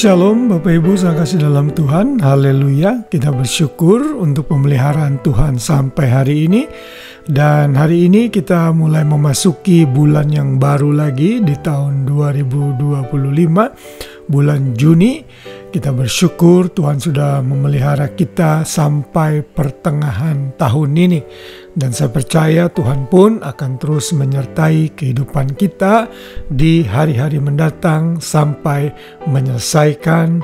Shalom Bapak Ibu sang kasih dalam Tuhan, haleluya. Kita bersyukur untuk pemeliharaan Tuhan sampai hari ini. Dan hari ini kita mulai memasuki bulan yang baru lagi di tahun 2025, bulan Juni. Kita bersyukur Tuhan sudah memelihara kita sampai pertengahan tahun ini. Dan saya percaya Tuhan pun akan terus menyertai kehidupan kita di hari-hari mendatang sampai menyelesaikan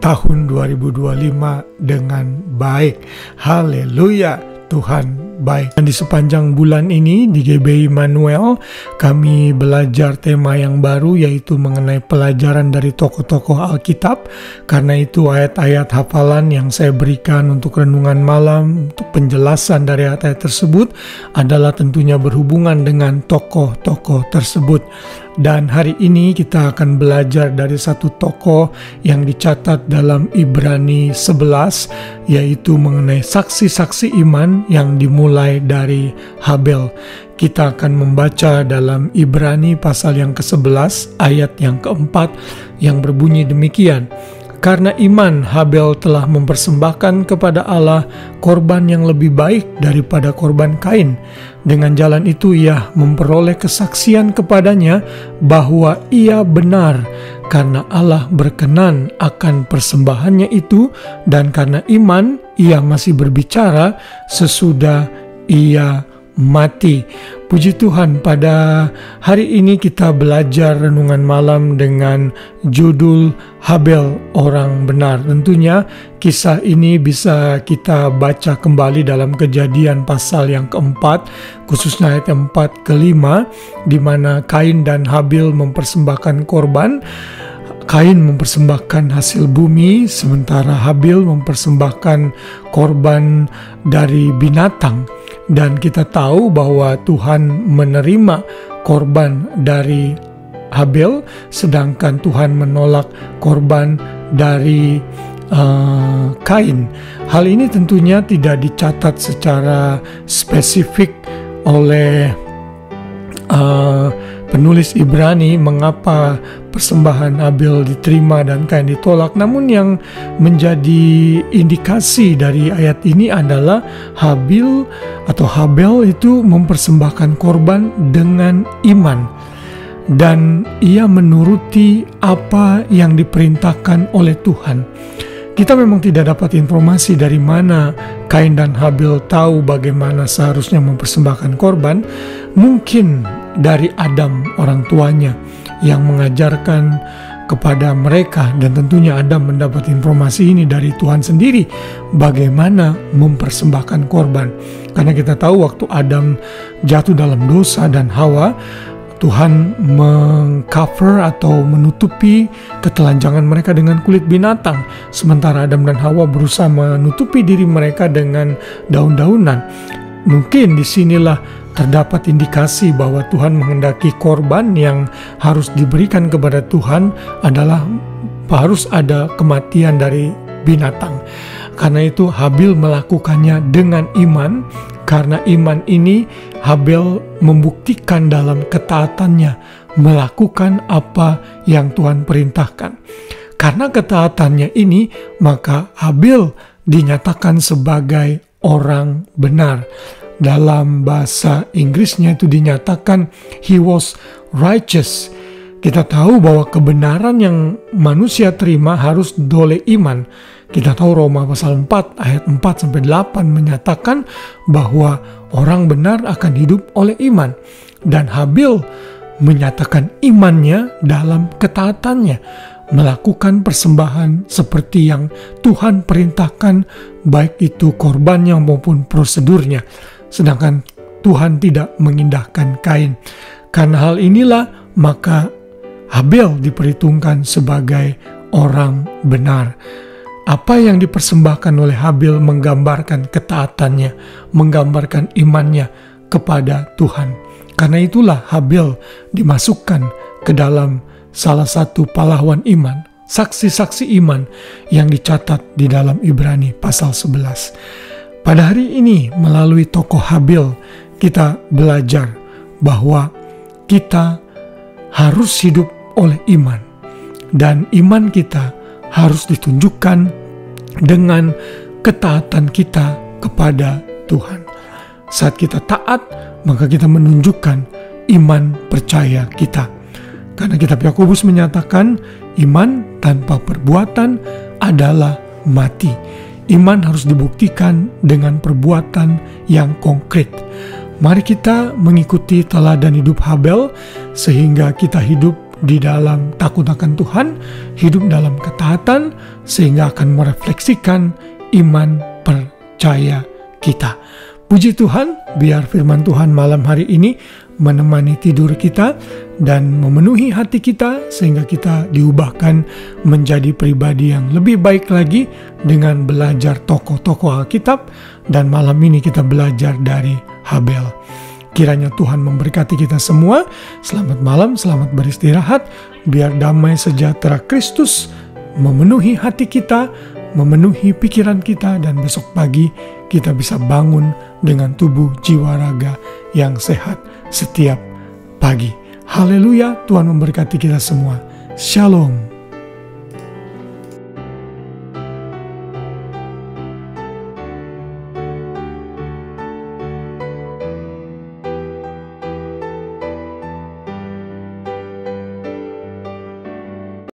tahun 2025 dengan baik. Haleluya, Tuhan baik. Dan di sepanjang bulan ini di GBI Immanuel kami belajar tema yang baru, yaitu mengenai pelajaran dari tokoh-tokoh Alkitab. Karena itu ayat-ayat hafalan yang saya berikan untuk renungan malam, untuk penjelasan dari ayat-ayat tersebut adalah tentunya berhubungan dengan tokoh-tokoh tersebut. Dan hari ini kita akan belajar dari satu tokoh yang dicatat dalam Ibrani 11, yaitu mengenai saksi-saksi iman yang dimulai dari Habel. Kita akan membaca dalam Ibrani pasal yang ke-11 ayat yang ke-4 yang berbunyi demikian. Karena iman, Habel telah mempersembahkan kepada Allah korban yang lebih baik daripada korban Kain. Dengan jalan itu ia memperoleh kesaksian kepadanya bahwa ia benar, karena Allah berkenan akan persembahannya itu, dan karena iman ia masih berbicara sesudah ia mati. Puji Tuhan, pada hari ini kita belajar renungan malam dengan judul Habel orang benar. Tentunya kisah ini bisa kita baca kembali dalam Kejadian pasal yang keempat, khususnya ayat 4 ke 5, di mana Kain dan Habel mempersembahkan korban. Kain mempersembahkan hasil bumi, sementara Habel mempersembahkan korban dari binatang. Dan kita tahu bahwa Tuhan menerima korban dari Habel, sedangkan Tuhan menolak korban dari Kain. Hal ini tentunya tidak dicatat secara spesifik oleh penulis Ibrani mengapa persembahan Habel diterima dan Kain ditolak. Namun yang menjadi indikasi dari ayat ini adalah Habel itu mempersembahkan korban dengan iman, dan ia menuruti apa yang diperintahkan oleh Tuhan. Kita memang tidak dapat informasi dari mana Kain dan Habel tahu bagaimana seharusnya mempersembahkan korban. Mungkin dari Adam orang tuanya yang mengajarkan kepada mereka, dan tentunya Adam mendapat informasi ini dari Tuhan sendiri bagaimana mempersembahkan korban. Karena kita tahu waktu Adam jatuh dalam dosa dan Hawa, Tuhan mengcover atau menutupi ketelanjangan mereka dengan kulit binatang, sementara Adam dan Hawa berusaha menutupi diri mereka dengan daun-daunan. Mungkin disinilah terdapat indikasi bahwa Tuhan menghendaki korban yang harus diberikan kepada Tuhan adalah harus ada kematian dari binatang. Karena itu Habel melakukannya dengan iman. Karena iman ini Habel membuktikan dalam ketaatannya melakukan apa yang Tuhan perintahkan. Karena ketaatannya ini, maka Habel dinyatakan sebagai orang benar. Dalam bahasa Inggrisnya itu dinyatakan he was righteous. Kita tahu bahwa kebenaran yang manusia terima harus doleh iman. Kita tahu Roma pasal 4 ayat 4-8 menyatakan bahwa orang benar akan hidup oleh iman. Dan Habel menyatakan imannya dalam ketaatannya, melakukan persembahan seperti yang Tuhan perintahkan, baik itu korbannya maupun prosedurnya. Sedangkan Tuhan tidak mengindahkan Kain. Karena hal inilah maka Habel diperhitungkan sebagai orang benar. Apa yang dipersembahkan oleh Habel menggambarkan ketaatannya, menggambarkan imannya kepada Tuhan. Karena itulah Habel dimasukkan ke dalam salah satu pahlawan iman, saksi-saksi iman yang dicatat di dalam Ibrani pasal 11. Pada hari ini melalui tokoh Habel kita belajar bahwa kita harus hidup oleh iman. dan iman kita harus ditunjukkan dengan ketaatan kita kepada Tuhan. Saat kita taat, maka kita menunjukkan iman percaya kita. Karena kitab Yakobus menyatakan iman tanpa perbuatan adalah mati. Iman harus dibuktikan dengan perbuatan yang konkret. Mari kita mengikuti teladan hidup Habel sehingga kita hidup di dalam takut akan Tuhan, hidup dalam ketaatan sehingga akan merefleksikan iman percaya kita. Puji Tuhan, biar firman Tuhan malam hari ini menemani tidur kita dan memenuhi hati kita sehingga kita diubahkan menjadi pribadi yang lebih baik lagi dengan belajar tokoh-tokoh Alkitab, dan malam ini kita belajar dari Habel. Kiranya Tuhan memberkati kita semua. Selamat malam, selamat beristirahat. Biar damai sejahtera Kristus memenuhi hati kita, memenuhi pikiran kita, dan besok pagi kita bisa bangun dengan tubuh jiwa raga yang sehat setiap pagi. Haleluya, Tuhan memberkati kita semua. Shalom.